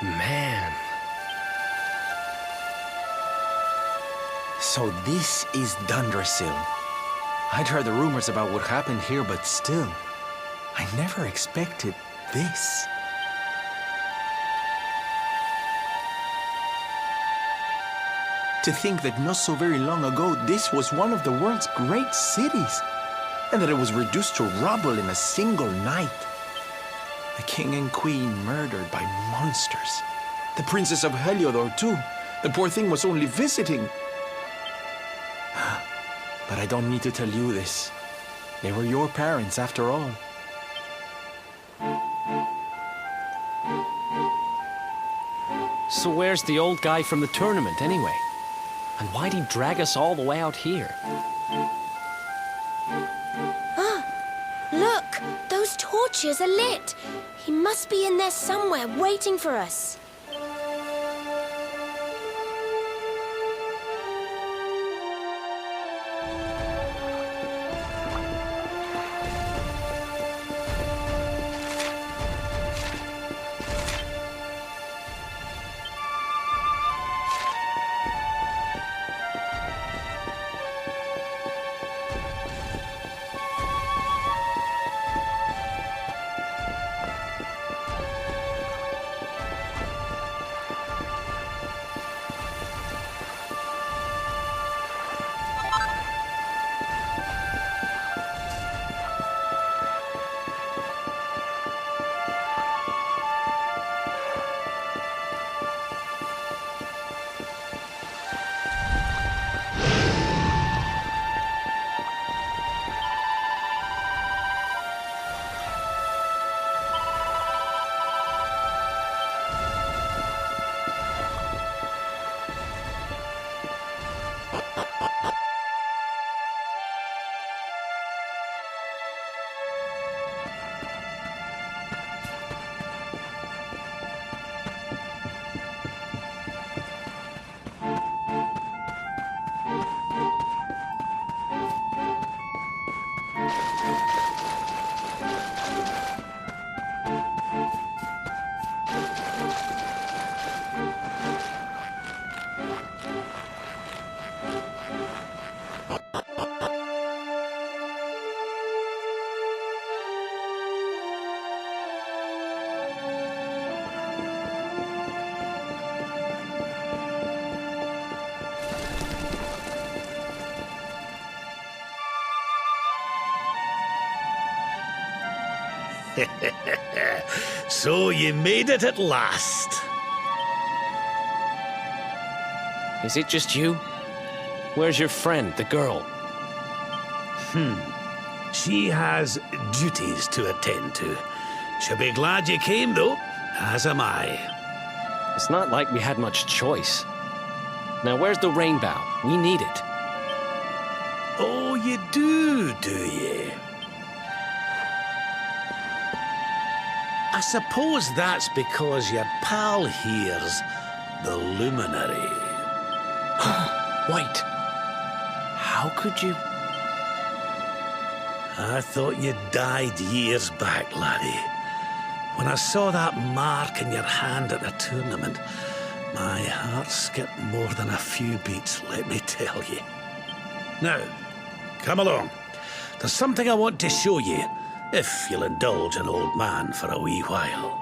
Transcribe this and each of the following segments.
Man. So this is Dundrasil. I'd heard the rumors about what happened here, but still, I never expected this. To think that not so very long ago, this was one of the world's great cities, and that it was reduced to rubble in a single night. The king and queen murdered by monsters. The princess of Heliodor, too. The poor thing was only visiting. But I don't need to tell you this. They were your parents, after all. So where's the old guy from the tournament, anyway? And why'd he drag us all the way out here? Look! Those torches are lit! He must be in there somewhere, waiting for us. So you made it at last. Is it just you? Where's your friend, the girl? She has duties to attend to. She'll be glad you came, though, as am I. It's not like we had much choice. Now, where's the rainbow? We need it. Oh, you do you? I suppose that's because your pal here's the luminary. Wait. How could you... I thought you died years back, laddie. When I saw that mark in your hand at the tournament, my heart skipped more than a few beats, let me tell you. Now, come along. There's something I want to show you, if you'll indulge an old man for a wee while.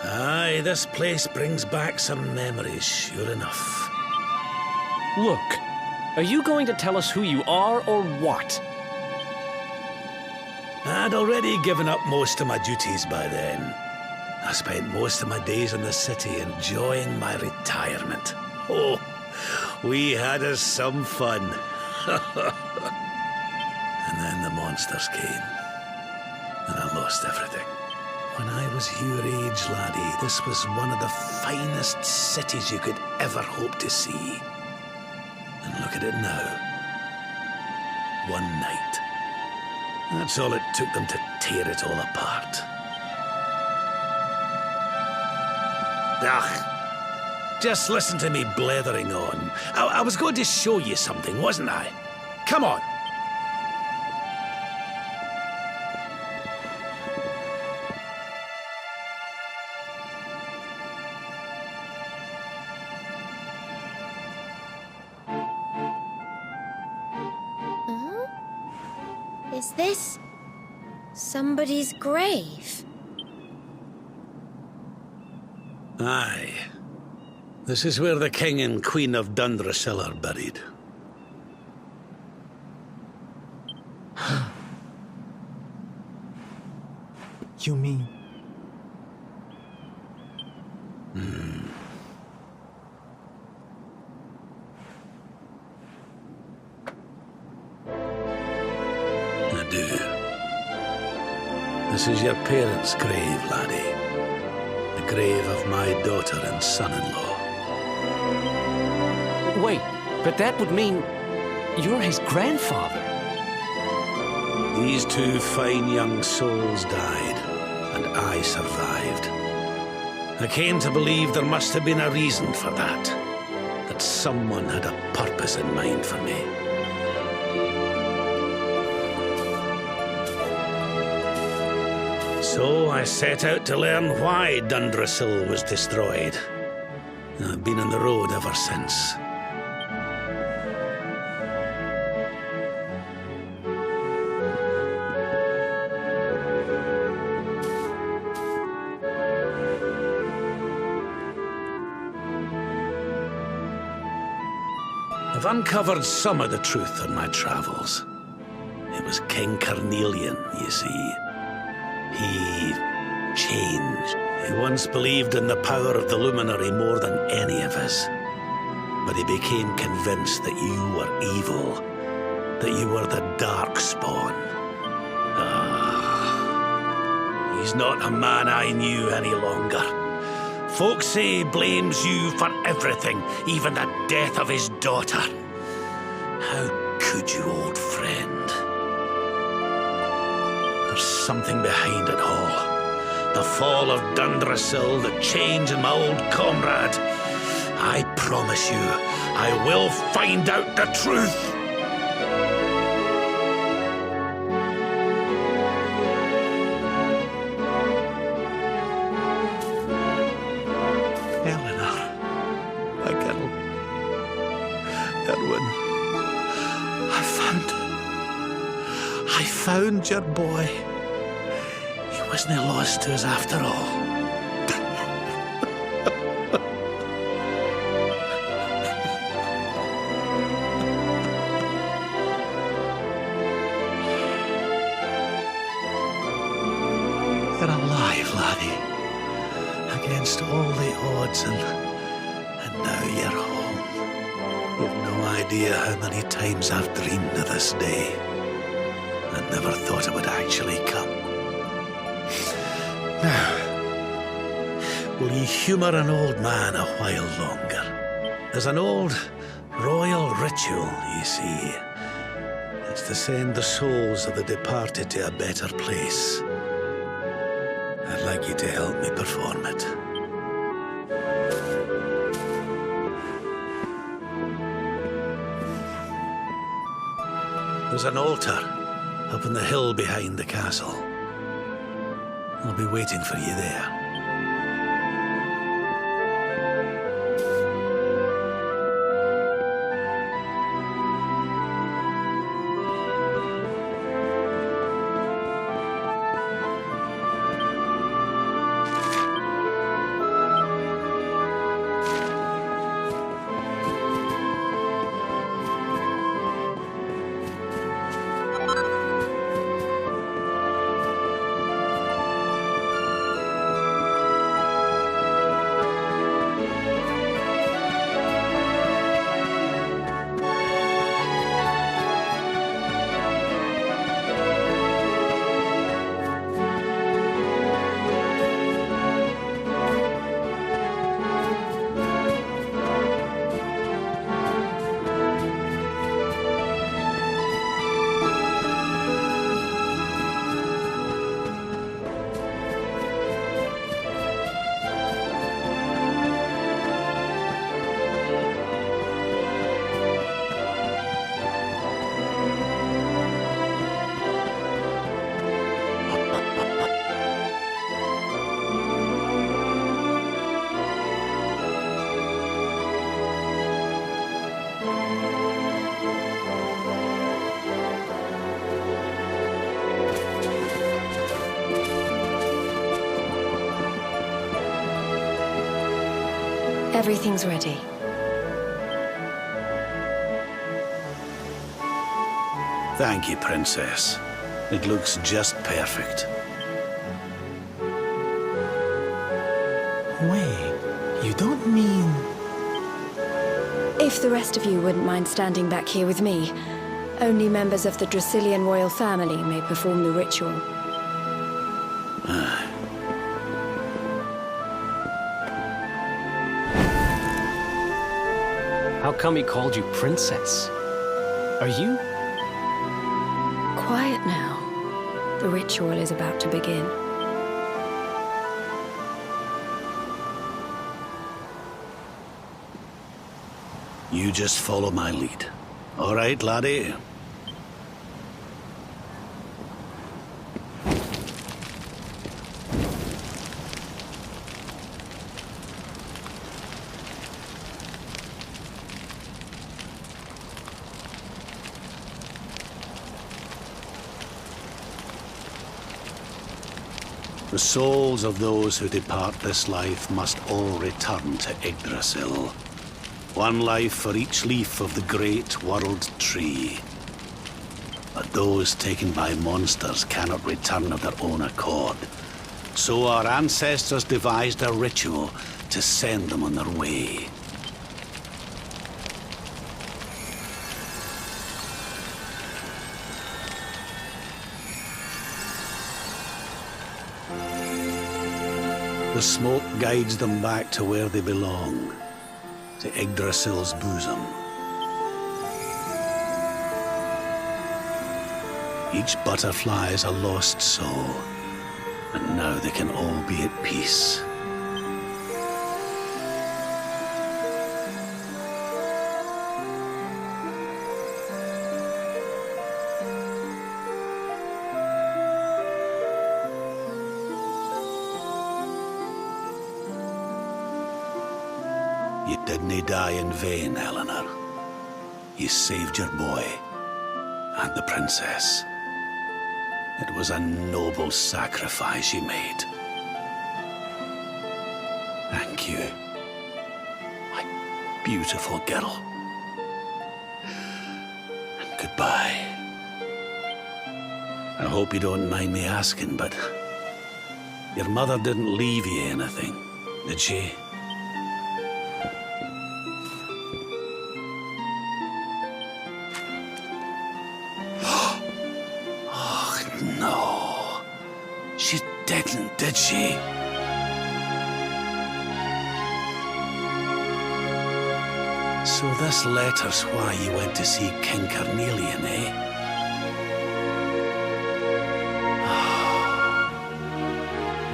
Aye, this place brings back some memories, sure enough. Look, are you going to tell us who you are or what? I'd already given up most of my duties by then. I spent most of my days in the city enjoying my retirement. Oh, we had us some fun. And then the monsters came, and I lost everything. When I was your age, laddie, this was one of the finest cities you could ever hope to see. And look at it now. One night. That's all it took them to tear it all apart. Ugh. Just listen to me blethering on. I was going to show you something, wasn't I? Come on. Is this somebody's grave? Aye. This is where the King and Queen of Dundrasil are buried. You mean? I do. This is your parents' grave, laddie. The grave of my daughter and son-in-law. Wait, but that would mean you're his grandfather. These two fine young souls died, and I survived. I came to believe there must have been a reason for that. That someone had a purpose in mind for me. So I set out to learn why Dundrasil was destroyed. I've been on the road ever since. I've uncovered some of the truth on my travels. It was King Carnelian, you see. He changed. He once believed in the power of the luminary more than any of us. But he became convinced that you were evil, that you were the dark spawn. He's not a man I knew any longer. Folks say he blames you for everything, even the death of his daughter. How could you, old friend? There's something behind it all. The fall of Dundrasil, the change in my old comrade. I promise you, I will find out the truth. I found your boy. He wasn't lost to us after all. You're alive, laddie. Against all the odds, and now you're home. You've no idea how many times I've dreamed of this day. I never thought it would actually come. Now, will you humour an old man a while longer? There's an old royal ritual, you see. It's to send the souls of the departed to a better place. I'd like you to help me perform it. There's an altar up on the hill behind the castle. I'll be waiting for you there. Everything's ready. Thank you, Princess. It looks just perfect. Wait, you don't mean... If the rest of you wouldn't mind standing back here with me, only members of the Dracilian royal family may perform the ritual. How come he called you princess? Are you? Quiet now. The ritual is about to begin. You just follow my lead. All right, laddie? The souls of those who depart this life must all return to Yggdrasil. One life for each leaf of the great world tree. But those taken by monsters cannot return of their own accord. So our ancestors devised a ritual to send them on their way. The smoke guides them back to where they belong, to Yggdrasil's bosom. Each butterfly is a lost soul, and now they can all be at peace. You didn't die in vain, Eleanor. You saved your boy and the princess. It was a noble sacrifice you made. Thank you, my beautiful girl. And goodbye. I hope you don't mind me asking, but your mother didn't leave you anything, did she? No, she didn't, did she? So this letter's why you went to see King Carnelian, eh?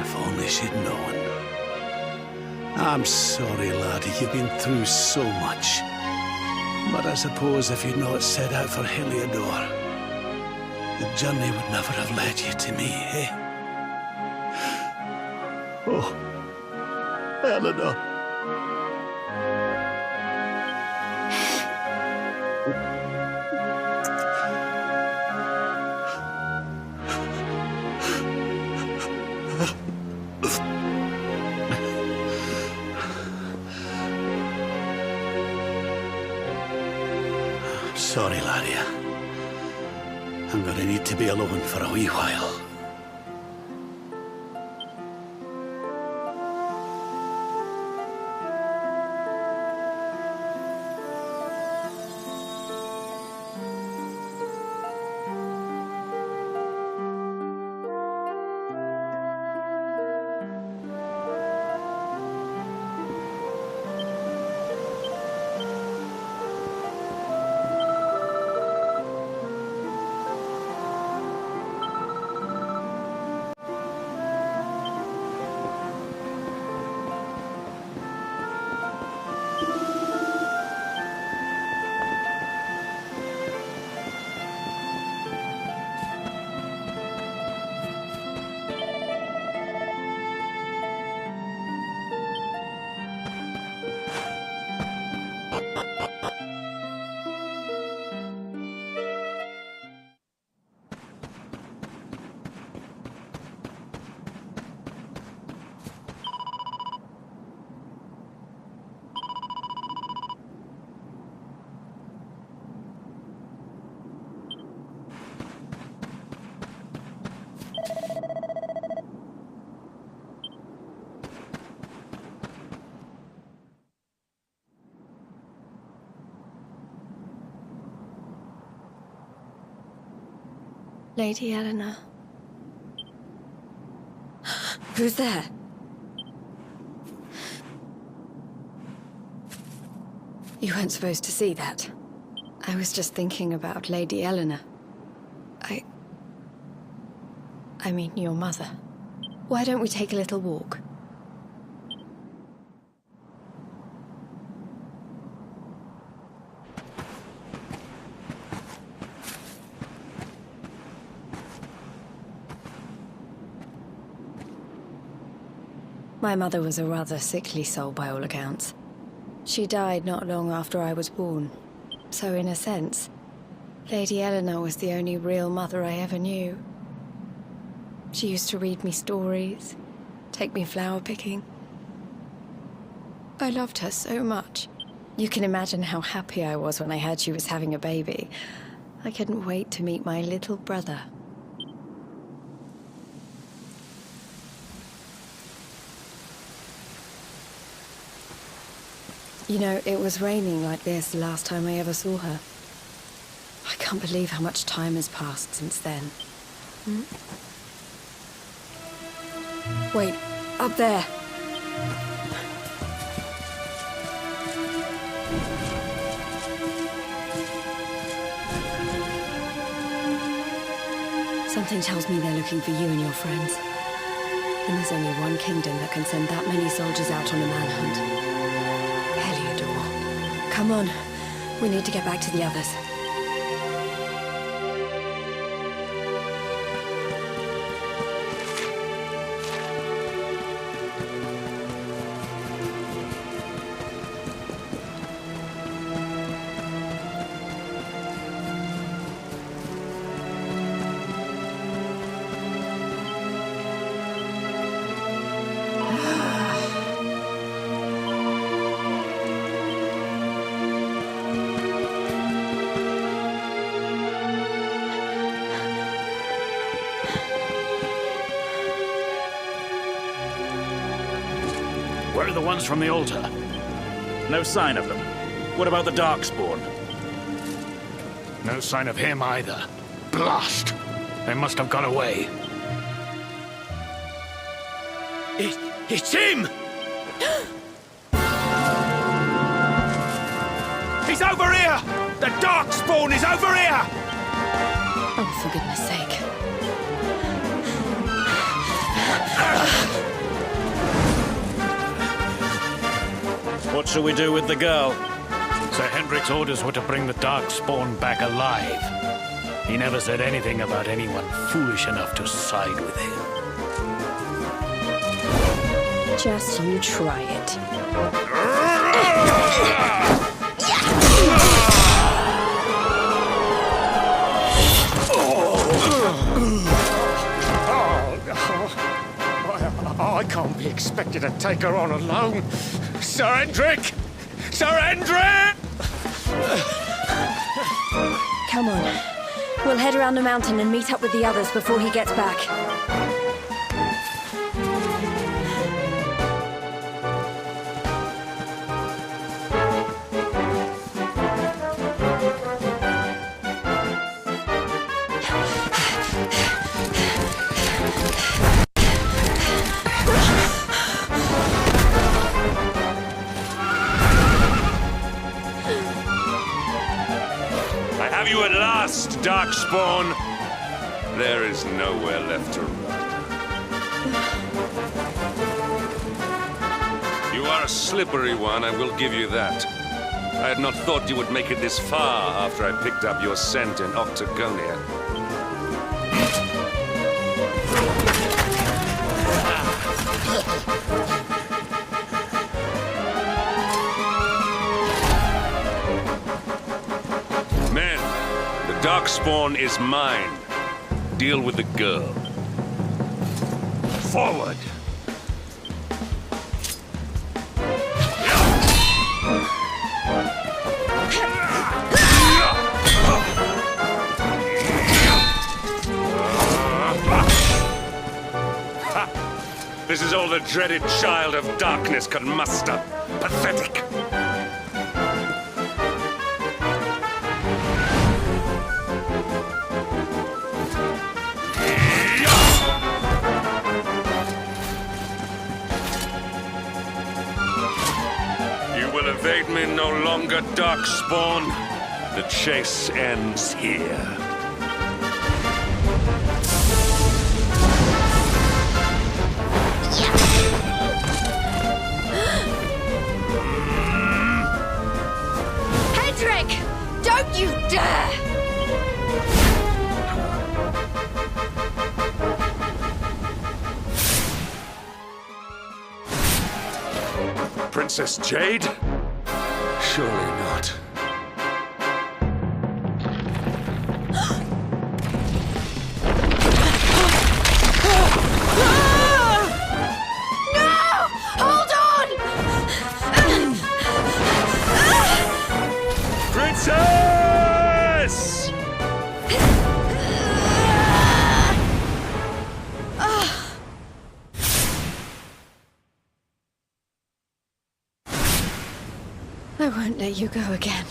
If only she'd known. I'm sorry, laddie, you've been through so much. But I suppose if you'd not set out for Heliodor, the journey would never have led you to me, eh? Oh, Eleanor. I'm sorry, laddie. I'm gonna need to be alone for a wee while. Lady Eleanor. Who's there? You weren't supposed to see that. I was just thinking about Lady Eleanor. I mean, your mother. Why don't we take a little walk? My mother was a rather sickly soul by all accounts. She died not long after I was born. So in a sense, Lady Eleanor was the only real mother I ever knew. She used to read me stories, take me flower picking. I loved her so much. You can imagine how happy I was when I heard she was having a baby. I couldn't wait to meet my little brother. You know, it was raining like this the last time I ever saw her. I can't believe how much time has passed since then. Wait, up there. Something tells me they're looking for you and your friends. And there's only one kingdom that can send that many soldiers out on a manhunt. Come on. We need to get back to the others. Where are the ones from the altar? No sign of them. What about the Darkspawn? No sign of him either. Blast! They must have got away. It's him! He's over here! The Darkspawn is over here! Oh, for goodness sake. What shall we do with the girl? Sir Hendrik's orders were to bring the Darkspawn back alive. He never said anything about anyone foolish enough to side with him. Just you try it. I can't be expected to take her on alone. Sir Hendrik! Sir Hendrik! Come on. We'll head around the mountain and meet up with the others before he gets back. Have you at last, Darkspawn? There is nowhere left to run. You are a slippery one, I will give you that. I had not thought you would make it this far after I picked up your scent in Octagonia. Darkspawn is mine. Deal with the girl. Forward! This is all the dreaded child of darkness can muster. Pathetic! need me no longer, Darkspawn. The chase ends here. Hendrik! Don't you dare! Princess Jade? Surely not. Hold on! Princess! I won't let you go again.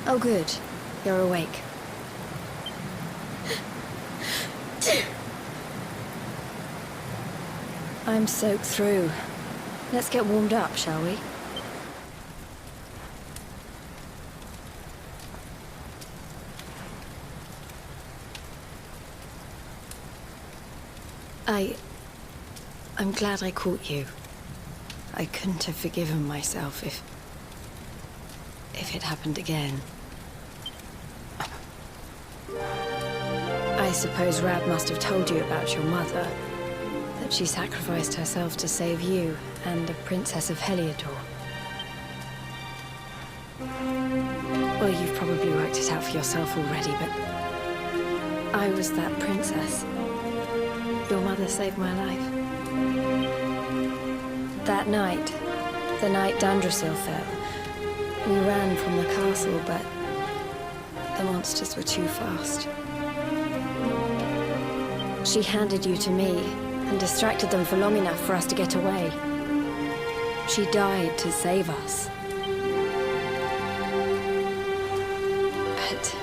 Oh, good. You're awake. I'm soaked through. Let's get warmed up, shall we? I'm glad I caught you. I couldn't have forgiven myself if it happened again. I suppose Rab must have told you about your mother, that she sacrificed herself to save you and the Princess of Heliodor. Well, you've probably worked it out for yourself already, but I was that princess. Your mother saved my life. That night, the night Dundrasil fell, we ran from the castle, but the monsters were too fast. She handed you to me and distracted them for long enough for us to get away. She died to save us. But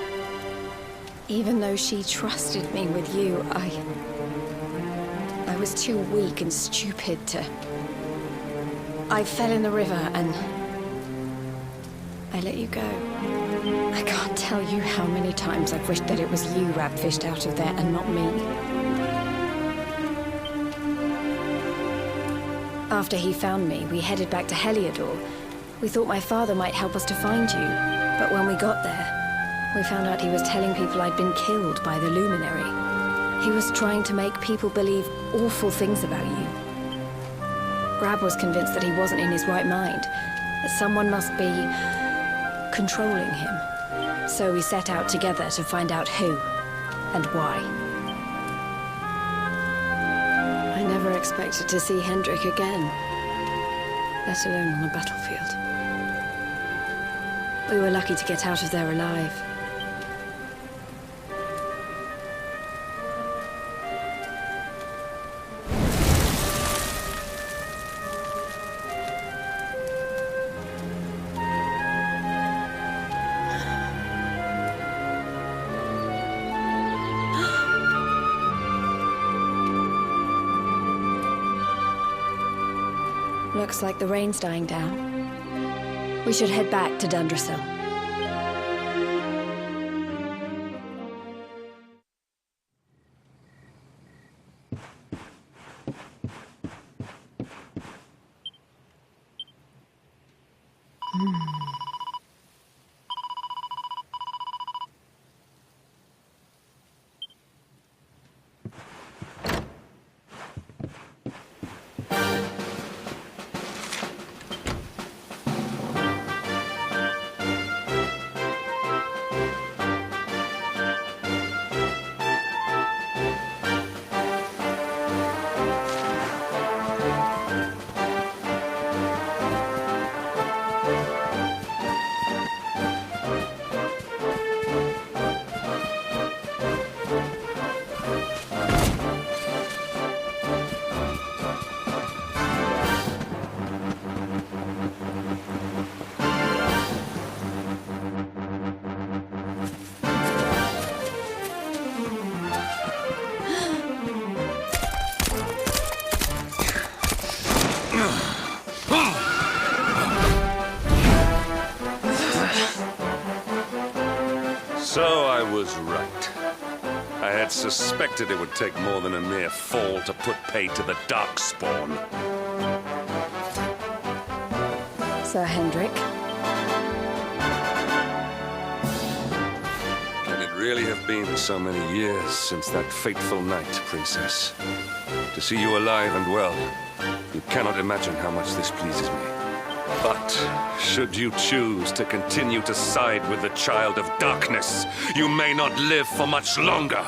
even though she trusted me with you, I was too weak and stupid to... I fell in the river and I let you go. I can't tell you how many times I've wished that it was you Rab fished out of there and not me. After he found me, we headed back to Heliodor. We thought my father might help us to find you, but when we got there, we found out he was telling people I'd been killed by the Luminary. He was trying to make people believe awful things about you. Rab was convinced that he wasn't in his right mind, that someone must be controlling him. So we set out together to find out who and why. I never expected to see Hendrik again, let alone on a battlefield. We were lucky to get out of there alive. Looks like the rain's dying down. We should head back to Dundrasil. So I was right. I had suspected it would take more than a mere fall to put pay to the Darkspawn. Sir Hendrik. Can it really have been so many years since that fateful night, Princess? To see you alive and well, you cannot imagine how much this pleases me. But, should you choose to continue to side with the Child of Darkness, you may not live for much longer.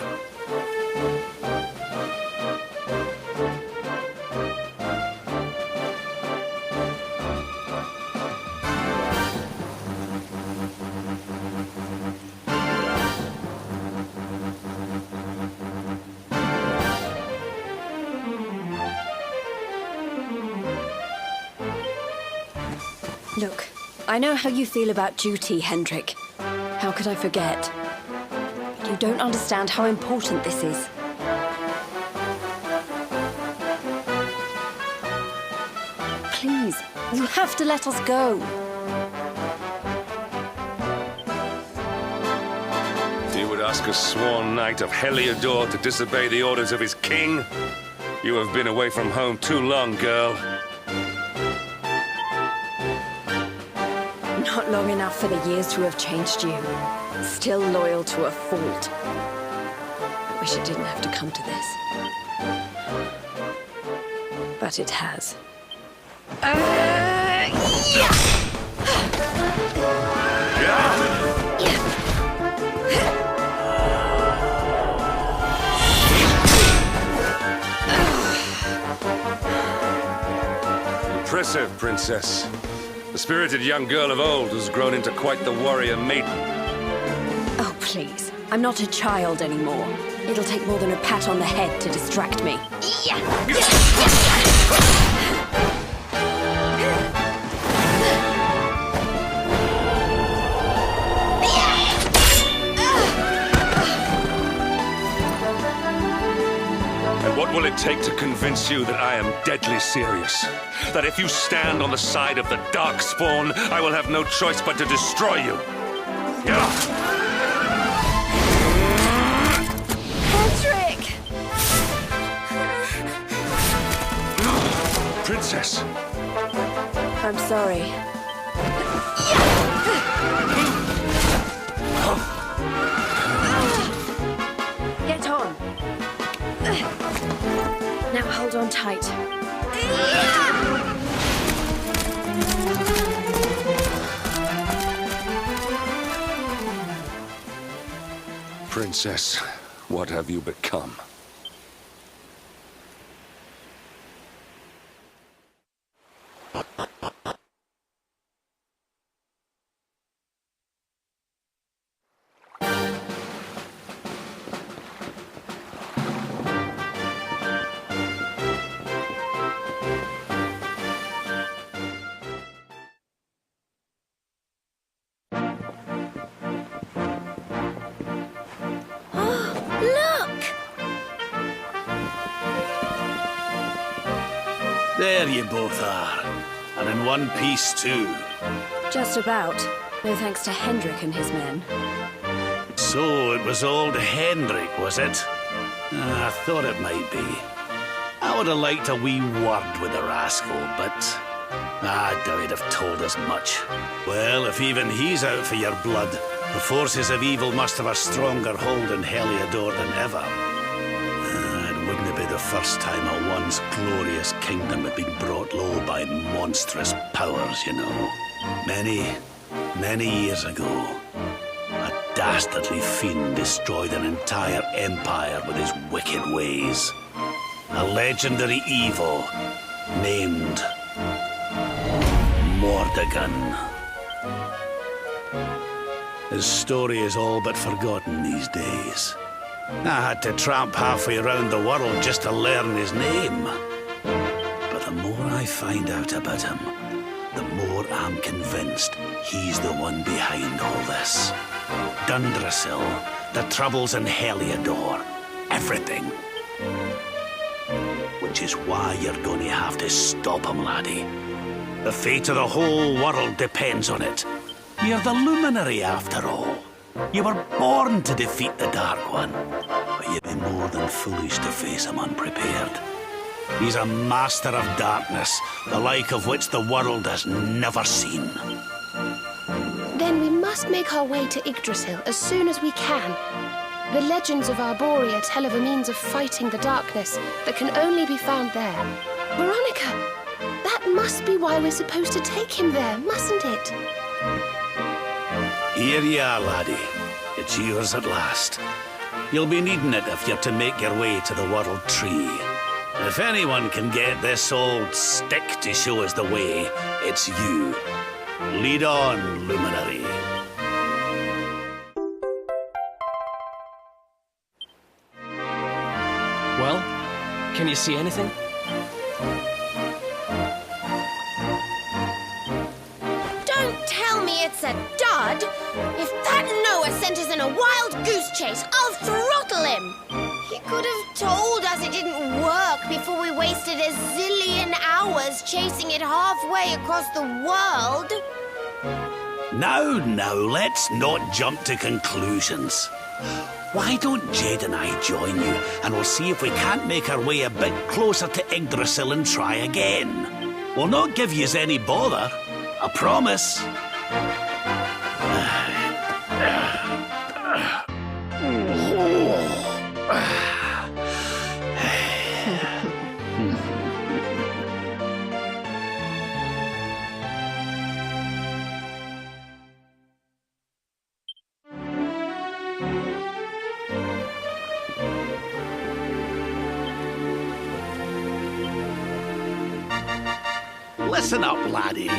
Look, I know how you feel about duty, Hendrik. How could I forget? But you don't understand how important this is. Please, you have to let us go. You would ask a sworn knight of Heliodor to disobey the orders of his king? You have been away from home too long, girl. Not long enough for the years to have changed you. Still loyal to a fault. I wish it didn't have to come to this. But it has. Impressive, Princess. The spirited young girl of old has grown into quite the warrior maiden. Oh, please. I'm not a child anymore. It'll take more than a pat on the head to distract me. And what will it take to convince you that I am deadly serious? That if you stand on the side of the Darkspawn, I will have no choice but to destroy you. Patrick! Princess! I'm sorry. Get on. Now hold on tight. Princess, what have you become? There you both are. And in one piece, too. Just about. No thanks to Hendrik and his men. So it was old Hendrik, was it? I thought it might be. I would have liked a wee word with the rascal, but I doubt he'd have told us much. Well, if even he's out for your blood, the forces of evil must have a stronger hold in Heliodor than ever. It wouldn't be the first time a once glorious kingdom had been brought low by monstrous powers, you know. Many years ago, a dastardly fiend destroyed an entire empire with his wicked ways. A legendary evil named Mordegon. His story is all but forgotten these days. I had to tramp halfway around the world just to learn his name. But the more I find out about him, the more I'm convinced he's the one behind all this. Dundrasil, the troubles in Heliodor, everything. Which is why you're going to have to stop him, laddie. The fate of the whole world depends on it. You're the luminary, after all. You were born to defeat the Dark One, but you'd be more than foolish to face him unprepared. He's a master of darkness, the like of which the world has never seen. Then we must make our way to Yggdrasil as soon as we can. The legends of Arborea tell of a means of fighting the darkness that can only be found there. Veronica, that must be why we're supposed to take him there, mustn't it? Here you are, laddie. It's yours at last. You'll be needing it if you're to make your way to the World Tree. If anyone can get this old stick to show us the way, it's you. Lead on, Luminary. Well, can you see anything? Don't tell me it's a dud! If that Noah sent us in a wild goose chase, I'll throttle him! He could have told us it didn't work before we wasted a zillion hours chasing it halfway across the world. Now, let's not jump to conclusions. Why don't Jade and I join you, and we'll see if we can't make our way a bit closer to Yggdrasil and try again. We'll not give yous any bother, I promise. Listen up, laddie.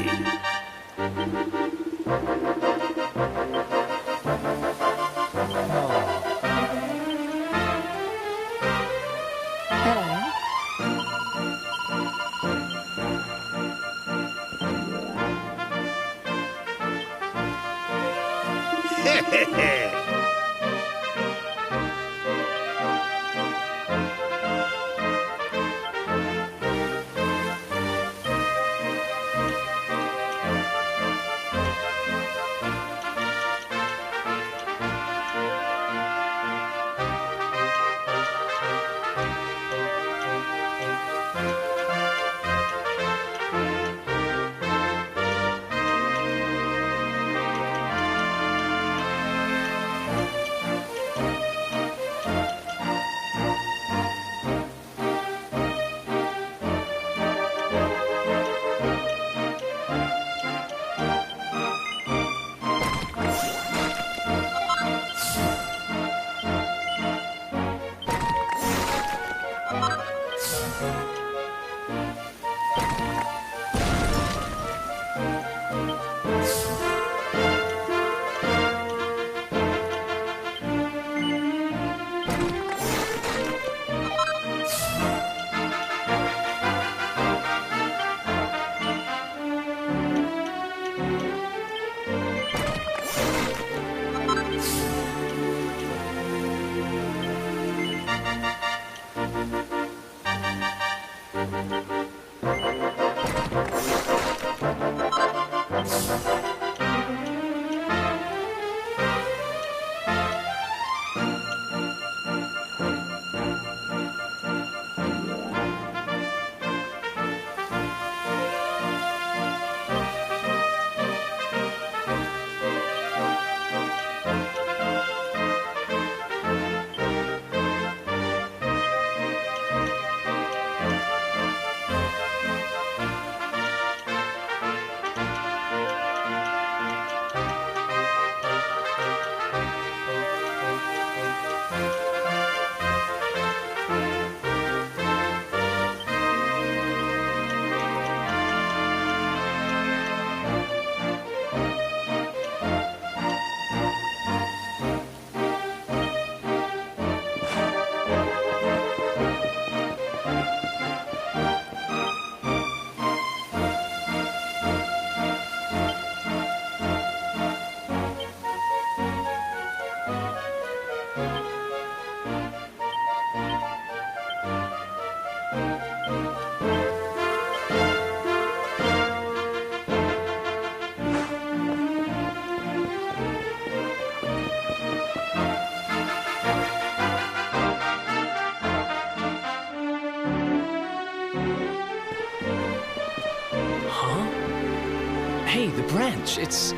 Hey, the branch, it's...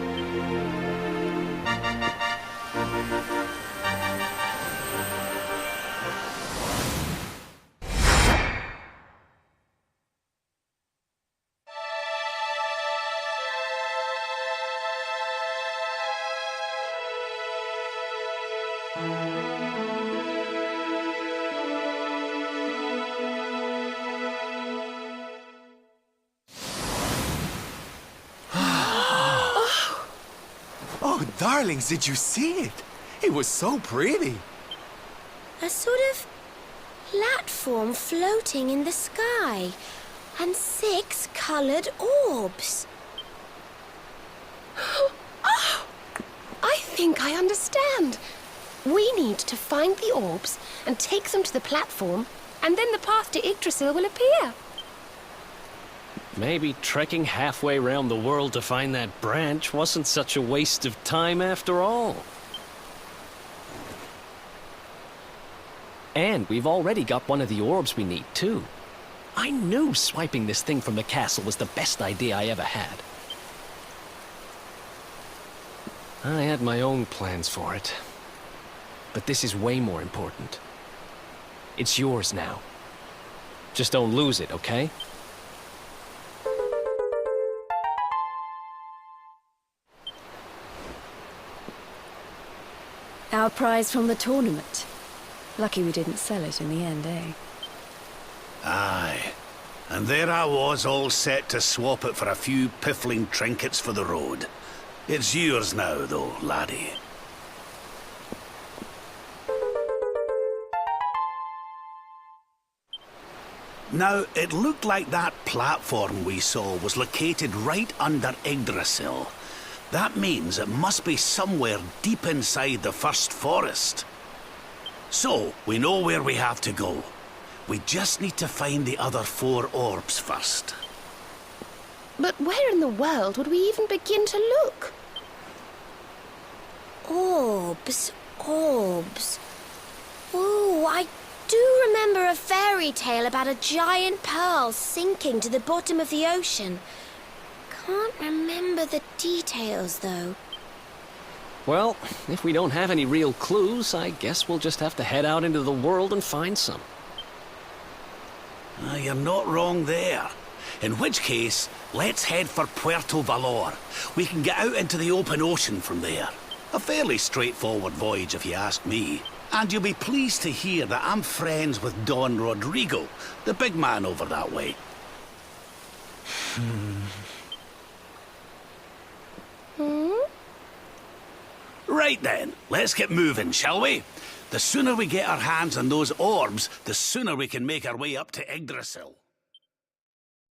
Oh, darlings, did you see it? It was so pretty. A sort of platform floating in the sky, and 6 colored orbs. Oh, I think I understand. We need to find the orbs and take them to the platform, and then the path to Yggdrasil will appear. Maybe trekking halfway around the world to find that branch wasn't such a waste of time after all. And we've already got one of the orbs we need, too. I knew swiping this thing from the castle was the best idea I ever had. I had my own plans for it. But this is way more important. It's yours now. Just don't lose it, okay? Our prize from the tournament. Lucky we didn't sell it in the end, eh? Aye. And there I was, all set to swap it for a few piffling trinkets for the road. It's yours now, though, laddie. Now, it looked like that platform we saw was located right under Yggdrasil. That means it must be somewhere deep inside the first forest. So, we know where we have to go. We just need to find the other 4 orbs first. But where in the world would we even begin to look? Orbs, orbs. Oh, I do remember a fairy tale about a giant pearl sinking to the bottom of the ocean. Can't remember the details, though. Well, if we don't have any real clues, I guess we'll just have to head out into the world and find some. You're not wrong there. In which case, let's head for Puerto Valor. We can get out into the open ocean from there. A fairly straightforward voyage, if you ask me. And you'll be pleased to hear that I'm friends with Don Rodrigo, the big man over that way. Right then, let's get moving, shall we? The sooner we get our hands on those orbs, the sooner we can make our way up to Yggdrasil.